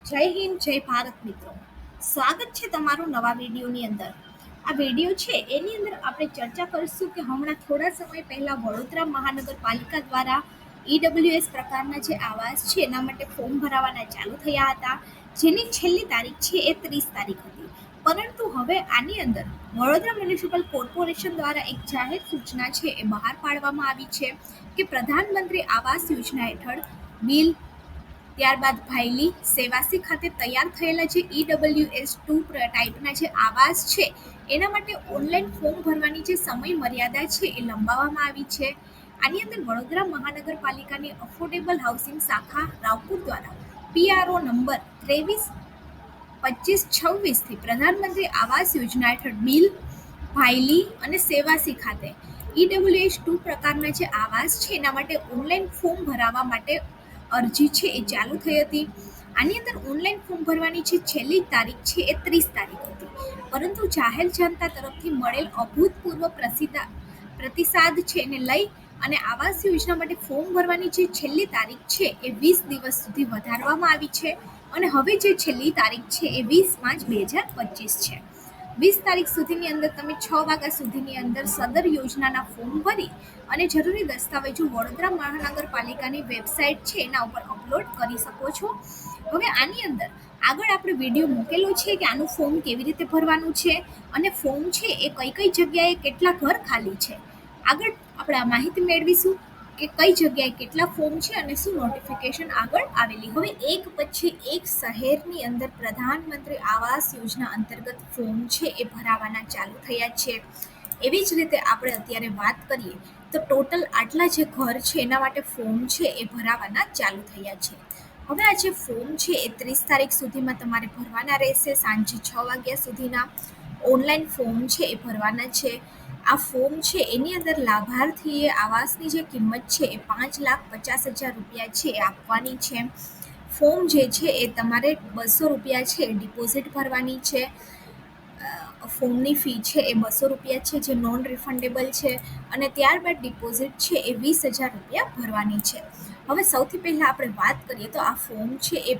જય હિન્દ, જય ભારત મિત્રો. સ્વાગત છે તમારું નવા વિડીયોની અંદર. આ વિડીયો છે એની અંદર આપણે ચર્ચા કરીશું કે હમણાં થોડા સમય પહેલા વડોદરા મહાનગરપાલિકા દ્વારા ઈડબ્લ્યુએસ પ્રકારના જે આવાસ છે એના માટે ફોર્મ ભરાવાના ચાલુ થયા હતા, જેની છેલ્લી તારીખ છે એ 30 તારીખ હતી. પરંતુ હવે આની અંદર વડોદરા મ્યુનિસિપલ કોર્પોરેશન દ્વારા એક જાહેર સૂચના છે એ બહાર પાડવામાં આવી છે કે પ્રધાનમંત્રી આવાસ યોજના હેઠળ બિલ, ત્યારબાદ ભાયલી સેવાસી ખાતે તૈયાર થયેલા જે ઈડબ્લ્યુએસ 2 ટાઈપના જે આવાસ છે એના માટે ઓનલાઈન ફોર્મ ભરવાની જે સમય મર્યાદા છે એ લંબાવવામાં આવી છે. આની અંદર વડોદરા મહાનગરપાલિકાની અફોર્ડેબલ હાઉસિંગ શાખા રાવપુર દ્વારા PRO નંબર 23-25-26થી પ્રધાનમંત્રી આવાસ યોજના હેઠળ બિલ, ભાયલી અને સેવાસી ખાતે ઈડબ્લ્યુએસ 2 પ્રકારના જે આવાસ છે એના માટે ઓનલાઈન ફોર્મ ભરાવા માટે અરજી છે એ ચાલુ થઈ હતી. આની અંદર ઓનલાઈન ફોર્મ ભરવાની જે છેલ્લી તારીખ છે એ 30 તારીખ હતી, પરંતુ જાહેર જનતા તરફથી મળેલ અભૂતપૂર્વ પ્રતિસાદ છે એને લઈ અને આવાસ યોજના માટે ફોર્મ ભરવાની જે છેલ્લી તારીખ છે એ 20 દિવસ સુધી વધારવામાં આવી છે અને હવે જે છેલ્લી તારીખ છે એ 20/5/2025 છે. 20 તારીખ સુધીની અંદર તમે 6 વાગ્યા સુધીની અંદર સદર યોજનાના ફોર્મ ભરી અને જરૂરી દસ્તાવેજો વડોદરા મહાનગરપાલિકાની વેબસાઇટ છે એના ઉપર અપલોડ કરી શકો છો. હવે આની અંદર આગળ આપણે વિડીયો મૂકેલો છે કે આનું ફોર્મ કેવી રીતે ભરવાનું છે અને ફોર્મ છે એ કઈ કઈ જગ્યાએ કેટલા ઘર ખાલી છે. આગળ આપણે આ માહિતી મેળવીશું કે કઈ જગ્યાએ કેટલા ફોર્મ છે અને શું નોટિફિકેશન આગળ આવેલી. હવે એક પછી એક શહેરની અંદર પ્રધાનમંત્રી આવાસ યોજના અંતર્ગત ફોર્મ છે એ ભરાવાના ચાલુ થયા છે. એવી જ રીતે આપણે અત્યારે વાત કરીએ તો ટોટલ આટલા જે ઘર છે એના માટે ફોર્મ છે એ ભરાવાના ચાલુ થયા છે. હવે આ જે ફોર્મ છે એ 30 તારીખ સુધીમાં તમારે ભરવાના રહેશે. સાંજે 6 વાગ્યા સુધીના ઓનલાઈન ફોર્મ છે એ ભરવાના છે. આ ફોર્મ છે એની અંદર લાભાર્થીએ આવાસની જે કિંમત છે એ 5,50,000 રૂપિયા છે એ આપવાની છે. ફોર્મ જે છે એ તમારે 200 રૂપિયા છે ડિપોઝિટ ભરવાની છે. ફોર્મની ફી છે એ 200 રૂપિયા છે, જે નોન રિફંડેબલ છે, અને ત્યારબાદ ડિપોઝિટ છે એ 20,000 રૂપિયા ભરવાની છે. હવે સૌથી પહેલાં આપણે વાત કરીએ તો આ ફોર્મ છે એ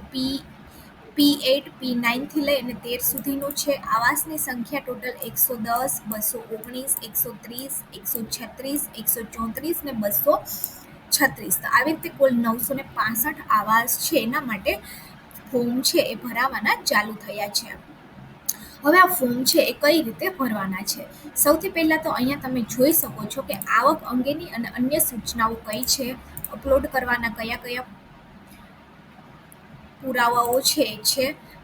P8 P9 થી લઈ અને 13 સુધીનું છે. આવાસની સંખ્યા ટોટલ 110, 219, 130, 136, 134 ને 236. તો આવી રીતે કુલ 965 આવાસ છે એના માટે ફોર્મ છે એ ભરાવાના ચાલુ થયા છે. હવે આ ફોર્મ છે એ કઈ રીતે ભરવાના છે. સૌથી પહેલાં તો અહીંયા તમે જોઈ શકો છો કે આવક અંગેની અને અન્ય સૂચનાઓ કઈ છે, અપલોડ કરવાના કયા કયા પુરાવાઓ છે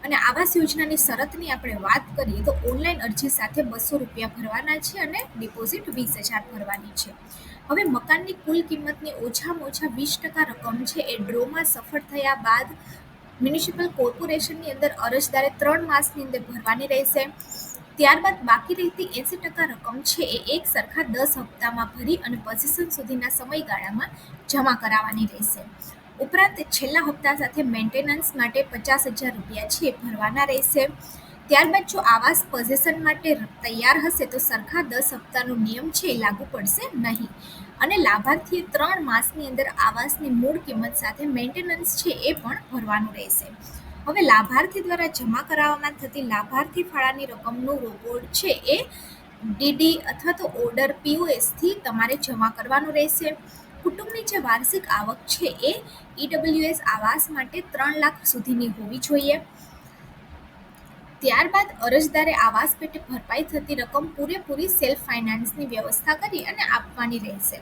અને આવાસ યોજનાની શરતની આપણે વાત કરીએ તો ઓનલાઈન અરજી સાથે 200 રૂપિયા ભરવાના છે અને ડિપોઝિટ 20,000 ભરવાની છે. હવે મકાનની કુલ કિંમતની ઓછામાં ઓછા 20% રકમ છે એ ડ્રોમાં સફળ થયા બાદ મ્યુનિસિપલ કોર્પોરેશનની અંદર અરજદારે 3 માસની અંદર ભરવાની રહેશે. ત્યારબાદ બાકી રહેતી 80% રકમ છે એ એક સરખા 10 હપ્તામાં ભરી અને પોઝિશન સુધીના સમયગાળામાં જમા કરાવવાની રહેશે. ઉપરાંત છેલ્લા હપ્તા સાથે મેન્ટેનન્સ માટે 50,000 રૂપિયા છે ભરવાના રહેશે. ત્યારબાદ જો આવાસ પોઝિશન માટે તૈયાર હશે તો સરખા 10 હપ્તાનો નિયમ છે એ લાગુ પડશે નહીં અને લાભાર્થીએ 3 માસની અંદર આવાસની મૂળ કિંમત સાથે મેન્ટેનન્સ છે એ પણ ભરવાનું રહેશે. હવે લાભાર્થી દ્વારા જમા કરાવવામાં થતી લાભાર્થી ફાળાની રકમનું રોકડ છે એ ડીડી અથવા તો ઓર્ડર POS થી તમારે જમા કરવાનું રહેશે. કુટુંબની જે વાર્ષિક આવક છે એ ઈડબ્લ્યુએસ આવાસ માટે 3 લાખ સુધીની હોવી જોઈએ. ત્યારબાદ અરજદારે આવાસ પેટે ભરપાઈ થતી રકમ પૂરેપૂરી સેલ્ફ ફાઇનાન્સની વ્યવસ્થા કરી અને આપવાની રહેશે.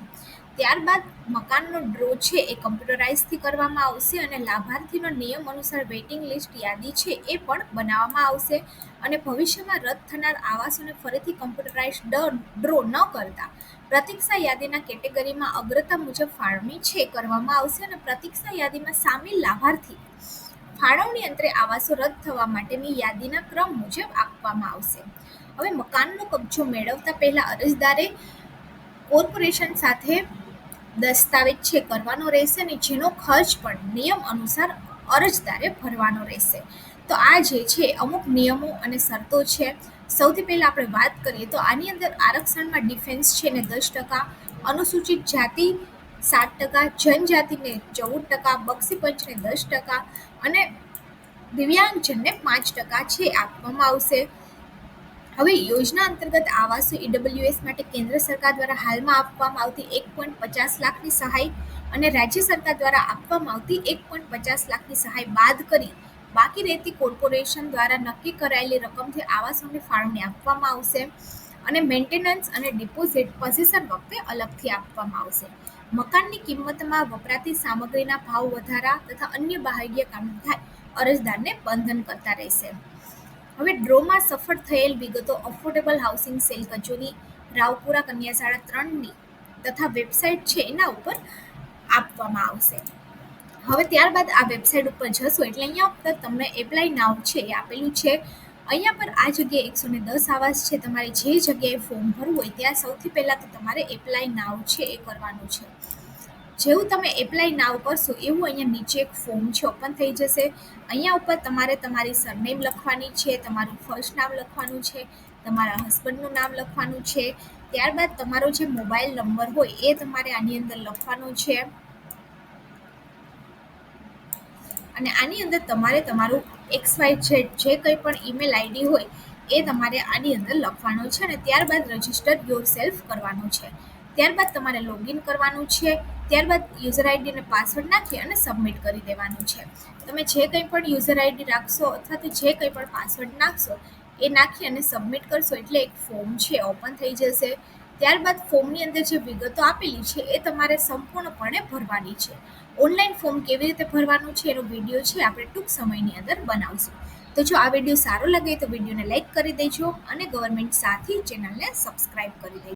ત્યારબાદ મકાનનો ડ્રો છે એ કમ્પ્યુટરાઇઝથી કરવામાં આવશે અને લાભાર્થીનો નિયમ અનુસાર વેઇટિંગ લિસ્ટ યાદી છે એ પણ બનાવવામાં આવશે અને ભવિષ્યમાં રદ થનાર આવાસોને ફરીથી કમ્પ્યુટરાઇઝ ડ્રો ન કરતા પ્રતીક્ષા યાદીના કેટેગરીમાં અગ્રતા મુજબ ફાળવણી છે કરવામાં આવશે અને પ્રતીક્ષા યાદીમાં સામેલ લાભાર્થી ફાળવણી અંતરે આવાસો રદ થવા માટેની યાદીના ક્રમ મુજબ આપવામાં આવશે. હવે મકાનનો કબજો મેળવતા પહેલા અરજદારે કોર્પોરેશન સાથે દસ્તાવેજ છે કરવાનો રહેશે અને જેનો ખર્ચ પણ નિયમ અનુસાર અરજદારે ભરવાનો રહેશે. તો આ જે છે અમુક નિયમો અને શરતો છે. સૌથી પહેલા આપણે વાત કરીએ તો આની અંદર આરક્ષણમાં ડિફેન્સ છે ને 10%, અનુસૂચિત જાતિ 7%, જનજાતિને 14%, બક્ષી પંચને 10% અને દિવ્યાંગજનને 5% છે આપવામાં આવશે. હવે યોજના અંતર્ગત આવાસો ઈડબ્લ્યુએસ માટે કેન્દ્ર સરકાર દ્વારા હાલમાં આપવામાં આવતી 1.50 લાખની સહાય અને રાજ્ય સરકાર દ્વારા આપવામાં આવતી 1.50 લાખની સહાય બાદ કરી બાકી રહેતી કોર્પોરેશન દ્વારા નક્કી કરાયેલી રકમથી આવાસોની ફાળવણી આપવામાં આવશે અને મેન્ટેનન્સ અને ડિપોઝિટ પોઝિશન વખતે અલગથી આપવામાં આવશે. મકાનની કિંમતમાં વપરાતી સામગ્રીના ભાવ વધારા તથા અન્ય બાહ્ય કામ થાય અરજદારને બંધન કરતા રહેશે. હવે ડ્રોમાં સફળ થયેલ વિગતો અફોર્ડેબલ હાઉસિંગ સેલ કચોરી રાવપુરા કન્યાશાળા 3ની તથા વેબસાઇટ છે એના ઉપર આપવામાં આવશે. હવે ત્યારબાદ આ વેબસાઇટ ઉપર જશો એટલે અહીંયા ઉપર તમને એપ્લાય નાવ છે એ આપેલું છે. અહીંયા પર આ જગ્યાએ 110 આવાસ છે. તમારે જે જગ્યાએ ફોર્મ ભરવું હોય ત્યાં સૌથી પહેલાં તો તમારે એપ્લાય નાવ છે એ કરવાનું છે. જેવું તમે એપ્લાય નાવ કરશો એવું અહીંયા નીચે એક ફોર્મ છે ઓપન થઈ જશે. અહીંયા ઉપર તમારે તમારી સરનેમ લખવાની છે, તમારું ફર્સ્ટ નામ લખવાનું છે, તમારા હસબન્ડનું નામ લખવાનું છે. ત્યારબાદ તમારો જે મોબાઈલ નંબર હોય એ તમારે આની અંદર લખવાનો છે અને આની અંદર તમારે તમારું XYZ જે કંઈ પણ ઈમેલ આઈડી હોય એ તમારે આની અંદર લખવાનો છે અને ત્યારબાદ રજિસ્ટર યોર સેલ્ફ કરવાનું છે. ત્યારબાદ તમારે લોગિન કરવાનું છે. ત્યારબાદ યુઝર આઈડી અને પાસવર્ડ નાખી અને સબમિટ કરી દેવાનું છે. તમે જે કંઈ પણ યુઝર આઈડી રાખશો અથવા તો જે કંઈ પણ પાસવર્ડ નાખશો એ નાખી અને સબમિટ કરશો એટલે એક ફોર્મ છે ઓપન થઈ જશે. ત્યારબાદ ફોર્મની અંદર જે વિગતો આપેલી છે એ તમારે સંપૂર્ણપણે ભરવાની છે. ઓનલાઈન ફોર્મ કેવી રીતે ભરવાનું છે એનો વિડીયો છે આપણે ટૂંક સમયની અંદર બનાવશું. તો જો આ વિડીયો સારો લાગે તો વિડીયોને લાઈક કરી દેજો અને ગવર્મેન્ટ સાથી ચેનલને સબસ્ક્રાઈબ કરી દેજો.